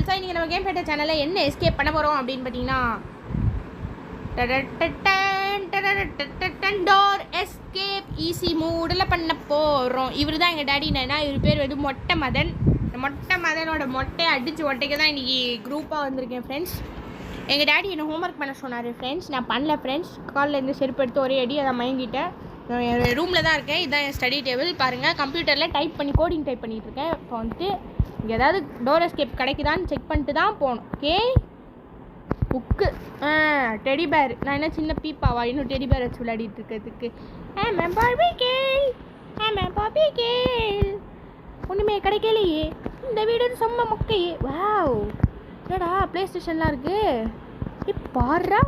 கேர்ள்ஸா இன்றைக்கி நம்ம game fighter சேனலில் என்ன எஸ்கேப் பண்ண போகிறோம் அப்படின்னு பார்த்தீங்கன்னா டோர் எஸ்கேப் ஈஸி மூடில் பண்ண போகிறோம். இவர் தான் எங்கள் டேடி. என்னன்னா இவர் பேர் வந்து மொட்டை மதன். மொட்டை மதனோட மொட்டையை அடித்து ஒட்டைக்கு தான் இன்றைக்கி குரூப்பாக வந்திருக்கேன் ஃப்ரெண்ட்ஸ். எங்கள் டேடி என்ன ஹோம்ஒர்க் பண்ண சொன்னார் ஃப்ரெண்ட்ஸ். நான் பண்ணல ஃப்ரெண்ட்ஸ். காலில் இருந்து செருப்பு எடுத்து ஒரே அடி அதை மயங்கிட்டேன். என் ரூமில் தான் இருக்கேன். இதுதான் என் ஸ்டடி டேபிள். பாருங்கள், கம்ப்யூட்டரில் டைப் பண்ணி கோடிங் டைப் பண்ணிகிட்ருக்கேன். இப்போ வந்துட்டு இங்கே ஏதாவது டோர் எஸ்கேப் கிடைக்குதான்னு செக் பண்ணிட்டு தான் போகணும். Okay, book, teddy bear. நான் என்ன சின்ன பீப்பாவா இன்னும் டெடி பேர் வச்சு விளையாடிட்டு இருக்கிறதுக்கு? பாபி கேள் ஒன்றுமே கிடைக்கலையே. இந்த வீடு செம்ம மொக்கையே. வாவ், என்னடா ப்ளே ஸ்டேஷன்லாம் இருக்குது. பாடுறா,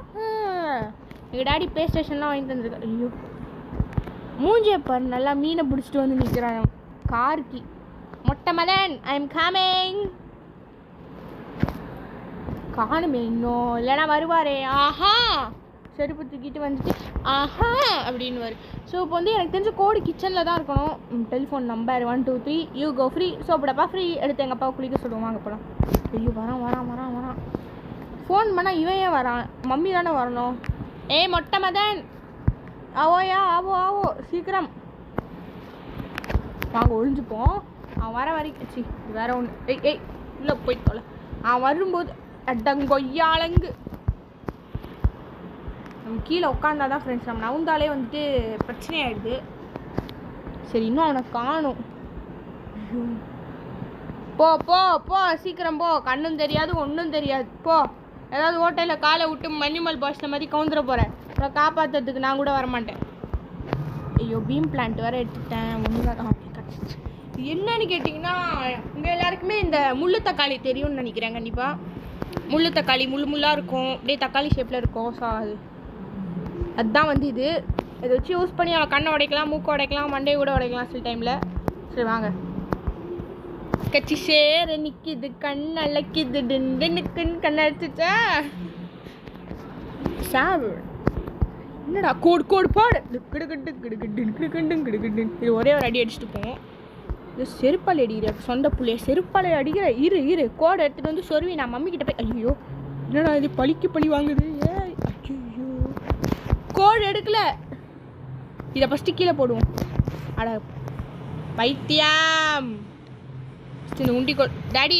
எங்கள் டாடி ப்ளே ஸ்டேஷன்லாம் வாங்கி தந்துருக்கேன். ஐயோ, மூஞ்சியை பாரு, நல்லா மீனை பிடிச்சிட்டு வந்து நிற்கிறான் கார்கி. மொட்டை மதன், ஐ எம் கமிங். காணுமே இன்னும், இல்லைனா வருவாரே. ஆஹா, செருப்பு தூக்கிட்டு வந்துட்டு ஆஹா அப்படின்னு வரு. ஸோ இப்போ வந்து எனக்கு தெரிஞ்ச கோடு கிச்சனில் தான் இருக்கணும். Telephone number 1 2 3 you go free. சோப்படப்பா ஃப்ரீ. எடுத்து எங்கள் அப்பாவை குளிக்க சொல்லுவோம். வாங்க போகலாம். ஐயோ, வரான். ஃபோன் பண்ணால் இவன் ஏன் வரான்? மம்மி தானே வரணும். மொட்டை மதன், ஆவோயா, ஆவோ சீக்கிரம் வாங்க, ஒழிஞ்சுப்போம். அவன் வர வரைக்கும் வேற ஒன்று. இல்லை போய் தொலை. அவன் வரும்போது அடங்கொய்யாலங்கு நம்ம கீழே உட்காந்தா தான் ஃப்ரெண்ட்ஸ். நம்ம நவுந்தாலே வந்துட்டு பிரச்சனை ஆகிடுது. சரி, இன்னும் அவனை காணும். போ போ போ சீக்கிரம் போ. கண்ணும் தெரியாது ஒன்றும் தெரியாது. போ, ஏதாவது ஹோட்டலில் காலை விட்டு மணிமல் பாய்ஸில் மாதிரி கவுந்துட போகிறேன். அப்புறம் காப்பாற்றுறதுக்கு நான் கூட வரமாட்டேன். ஐயோ, பீம் பிளான்ட் வேறு எடுத்துட்டேன். ஒன்று தான் என்னன்னு கேட்டிங்கன்னா, உங்கள் எல்லாருக்குமே இந்த முள்ளு தக்காளி தெரியும்னு நினைக்கிறேன். கண்டிப்பாக முள்ளு தக்காளி முள்ளாக இருக்கும், அப்படியே தக்காளி ஷேப்பில் இருக்கும். ஸோ அதுதான் வந்து இது. இதை வச்சு யூஸ் பண்ணி அவன் கண்ணை உடைக்கலாம், மூக்கை உடைக்கலாம், மண்டையை கூட உடைக்கலாம் சில டைமில். சரி வாங்க. கச்சி சேர நிற்கிது, கண் அழைக்குது, நிற்குன்னு கண்ணை அடிச்சுச்சா. சார் என்னடா கோடு பாடு. இது ஒரே ஒரு அடி அடிச்சுட்டு போவோம். இது செருப்பால் அடிக்கிற சொந்த பிள்ளைய செருப்பால் அடிக்கிற. இரு கோடை எடுத்துகிட்டு வந்து சொருவி நான் மம்மிக்கிட்ட போய். ஐயோ, என்னடா இது பழி வாங்குது. ஐயோ, கோடு எடுக்கல. இதை ஃபஸ்ட்டு கீழே போடுவோம். அட பைத்தியம். இந்த உண்டி கோல். டாடி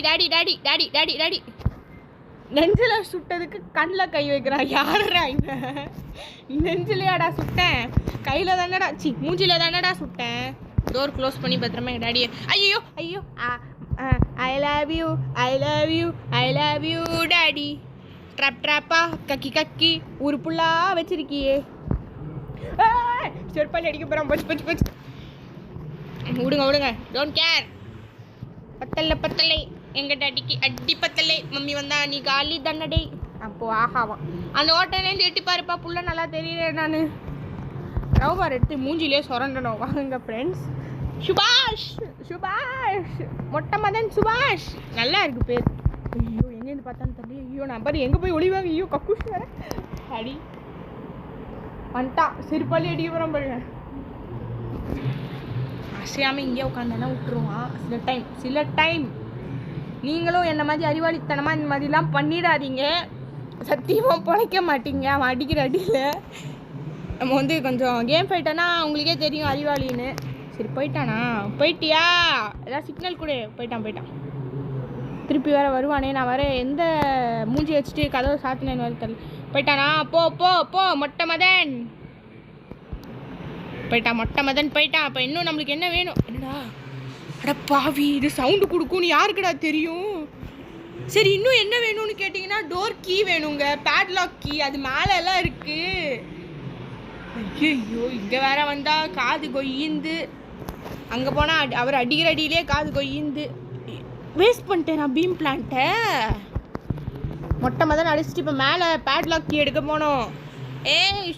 நெஞ்சில் சுட்டதுக்கு கண்ணில் கை வைக்கிறான். யாரா இவன்? நெஞ்சிலையாடா சுட்டேன்? கையில் தானடா, மூஞ்சில தானடா சுட்டேன். டோர் க்ளோஸ் பண்ணி பத்திரமா எங்கள் டாடியை. ஐயோ ஐ லவ் யூ டாடி. ட்ராப்பா கக்கி ஒரு புல்லா வச்சிருக்கியே. செருப்பால் அடிக்க போகிறான். பச்சு விடுங்க, டோன்ட் கேர். பத்தலை எங்கள் டாடிக்கு அடி பத்தலை. மம்மி வந்தா நீ காலி தன்னடே. அப்போ ஆஹாவான் அந்த ஓட்டலேருந்து எட்டி பாருப்பா, புள்ள நல்லா தெரியல. நான் ரவுபார் எடுத்து மூஞ்சிலே சொரண்டணும். வாங்க ஃப்ரெண்ட்ஸ். சுபாஷ் மொட்டை மதன் சுபாஷ். நல்லா இருக்கு பேர். ஐயோ, எங்கேருந்து பார்த்தான்னு தெரியல. ஐயோ, நான் பாரு எங்கே போய் ஒளிவாங்க. ஐயோ, கக்கூஸ் வேற அடி வந்துட்டான். செருப்பாளி அடிக்க போகிறோம் பாருங்க. அசையாமல் இங்கே உட்காந்தானா விட்டுருவான். சில டைம் நீங்களும் என்ன மாதிரி அறிவாளித்தனமாக இந்த மாதிரிலாம் பண்ணிடாதீங்க. சத்தியமாக பிழைக்க மாட்டீங்க அவன் அடிக்கிற அடியில். நம்ம வந்து கொஞ்சம் கேம் ஃபைட்டனா உங்களுக்கே தெரியும் அறிவாளின்னு. சரி, போயிட்டியா? ஏதாவது சிக்னல் கூட. போயிட்டான். திருப்பி வேறு வருவானே. நான் வேறு எந்த மூஞ்சி வச்சுட்டு கதவை சாத்தினேன்னு வேறு தெரியல. போயிட்டானா? போ மொட்டை மதன் போயிட்டான். அப்போ இன்னும் நம்மளுக்கு என்ன வேணும்? என்னடா அட பாவி, இது சவுண்டு கொடுக்கும்னு யாருக்குடா தெரியும்? சரி, இன்னும் என்ன வேணும்னு கேட்டிங்கன்னா, டோர் கீ வேணுங்க, பேட்லாக் கீ. அது மேலே எல்லாம் இருக்குது. ஐயோ, இங்கே வேற வந்தால் காது கொய்யுந்து. அங்கே போனால் அவர் அடிக்கிற அடியிலே காது கொய்யுந்து. வேஸ்ட் பண்ணிட்டேன் நான் பீம் பிளான்ட்டை. மொட்டை மதன் அடிச்சுட்டு இப்போ மேலே பேட்லாக் கீ எடுக்க போனோம்.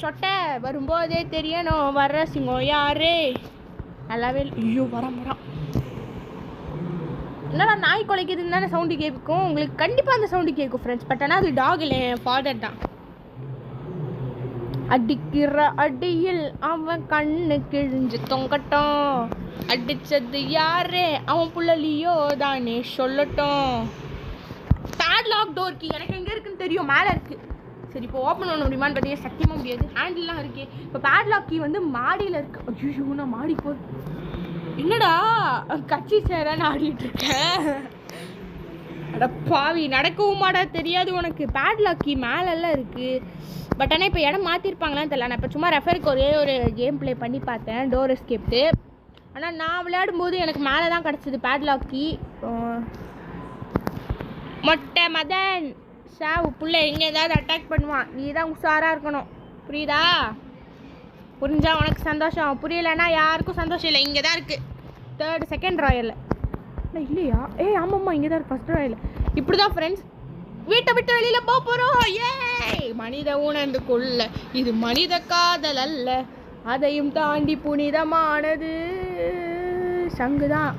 சொட்டை வரும்போதே தெரியணும் வர்ற சிங்கம் யாரே. நல்லாவே. ஐயோ, வரான். என்னடா நாய் குலைக்குதுன்னு தானே சவுண்டு கேட்கும். உங்களுக்கு கண்டிப்பாக அந்த சவுண்டு கேட்கும் ஃப்ரெண்ட்ஸ். பட் ஆனால் அது டாக் இல்லை, என் ஃபாதர் தான். அடிக்கிற அடியில் அவன் கண்ணு கிழிஞ்சு தொங்கட்டும். அடிச்சது யாரு? அவன் புள்ளலியோ தானே சொல்லட்டும். பேட்லாக் டோர் கீ எனக்கு எங்கே இருக்குன்னு தெரியும், மேலே இருக்குது. சரி இப்போ ஓப்பன் பண்ண முடியுமான்னு பார்த்தீங்கன்னா சத்தியமாக முடியாது, ஹேண்டில்லாம் இருக்கு. இப்போ பேட்லாக் கீ வந்து மாடியில் இருக்குது. ஐயோ நான் மாடி போய் என்னடா கட்சி சேரான்னு ஆடிட்டு இருக்கேன். அட பாவி, நடக்கவும் மாடா தெரியாது உனக்கு. பேட்லாக் கீ மேலெல்லாம் இருக்குது. பட் ஆனால் இப்போ இடம் மாற்றிருப்பாங்களான்னு தெரியல. நான் இப்போ சும்மா ரெஃபருக்கு ஒரே ஒரு கேம் ப்ளே பண்ணி பார்த்தேன், டோர் எஸ்கேப்ட்டு. ஆனால் நான் விளையாடும்போது எனக்கு மேலே தான் கிடச்சிது பேட்லாக் கீ. மொட்டை மதன் சாவு புள்ள எங்கே ஏதாவது அட்டாக் பண்ணுவான், நீ தான் உஷாராக இருக்கணும், புரியுதா? புரிஞ்சா உனக்கு சந்தோஷம், புரியலைன்னா யாருக்கும் சந்தோஷம் இல்லை. இங்கே தான் இருக்குது செகண்ட் ராயலில் இல்லையா? ஆமாம்மா இங்கே தான் இருக்குது ஃபஸ்ட் ராயல். இப்படி தான் ஃப்ரெண்ட்ஸ் வீட்டை விட்டு வெளியில் போக போகிறோம். மனித உணர்ந்து கொள்ள இது மனித காதல் அல்ல, அதையும் தாண்டி புனிதமானது சங்கு தான்.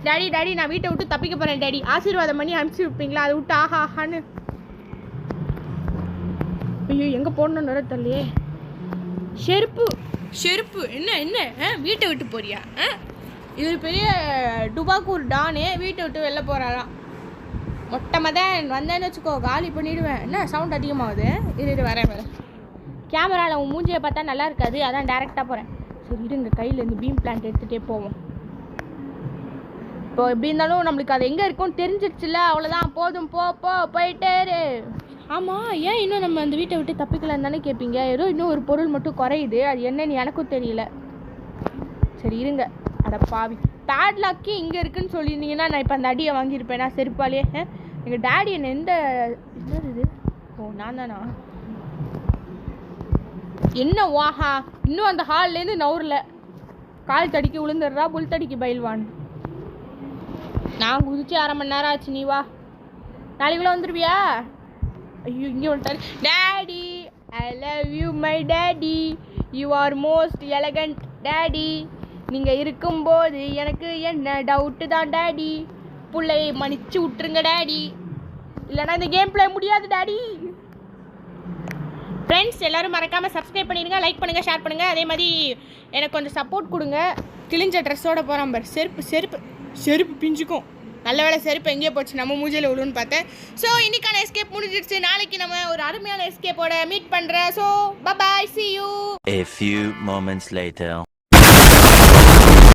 டாடி நான் வீட்டை விட்டு தப்பிக்க போகிறேன் டாடி, ஆசீர்வாதம் பண்ணி அனுப்பிச்சி வைப்பீங்களா? அதை விட்டு ஆஹான்னு. ஐயோ எங்கே போடணுன்னு வர தெரியலையே. செருப்பு என்ன வீட்டை விட்டு போறியா? இது பெரிய டுபாக்கூர் டானே வீட்டை விட்டு வெளில போகிறாராம். மொட்டை மதன் வந்தேன்னு வச்சுக்கோ காலி பண்ணிவிடுவேன். என்ன சவுண்ட் அதிகமாகுது? இது வரேன் கேமராவில் உன் மூஞ்சியை பார்த்தா நல்லா இருக்காது, அதான் டேரெக்டாக போகிறேன். சரி இருங்க, கையில் இருந்து பீம் பிளான்ட் எடுத்துகிட்டே போவோம். இப்போ எப்படி இருந்தாலும் நம்மளுக்கு அது எங்கே இருக்கும்னு தெரிஞ்சிடுச்சுல, அவ்வளோதான், போதும் போயிட்டே. ஆமாம், ஏன் இன்னும் நம்ம அந்த வீட்டை விட்டு தப்பிக்கலன்னு தானே கேட்பீங்க. ஏதோ இன்னும் ஒரு பொருள் மட்டும் குறையுது, அது என்னன்னு எனக்கும் தெரியல. சரி இருங்க. அட பாவி, பேட்லாக்கே இங்கே இருக்குன்னு சொல்லியிருந்தீங்கன்னா நான் இப்போ அந்த அடியை வாங்கியிருப்பேன் நான் செருப்பாலே. எங்கள் டேடி என்ன என்னது இது? நான் தானா? என்ன வாஹா, இன்னும் அந்த ஹால்லேருந்து நவுரில் கால் தடிக்கு விழுந்துடுறா, புல் தடிக்கு பயில்வான். நான் குதிச்சு 1/2 மணி நேரம் ஆச்சு, நீ வா. நாளைக்குள்ளே வந்துடுவியா? ஐயோ இங்கே வந்துட்டாரு. Daddy I love you my daddy, you are most elegant daddy. நீங்கள் இருக்கும்போது எனக்கு என்ன டவுட்டு தான் டேடி, பிள்ளையை மன்னிச்சு விட்டுருங்க டேடி, இல்லைனா இந்த கேம் பிளே முடியாது டேடி. ஃப்ரெண்ட்ஸ் எல்லோரும் மறக்காமல் சப்ஸ்கிரைப் பண்ணிடுங்க, லைக் பண்ணுங்கள், ஷேர் பண்ணுங்கள். அதே மாதிரி எனக்கு கொஞ்சம் சப்போர்ட் கொடுங்க. கிழிஞ்ச ட்ரெஸ்ஸோடு போகிறான் பார், செருப்பு பிஞ்சுக்கும். நல்ல வேலை செருப்பு எங்கேயோ போச்சு, நம்ம மூஞ்சியில் விழுன்னு பார்த்தேன். ஸோ இன்னைக்கான எஸ்கேப் முடிஞ்சிடுச்சு. நாளைக்கு நம்ம ஒரு அருமையான எஸ்கேப்போட மீட் பண்ணுறேன். So bye, see you. A few moments later.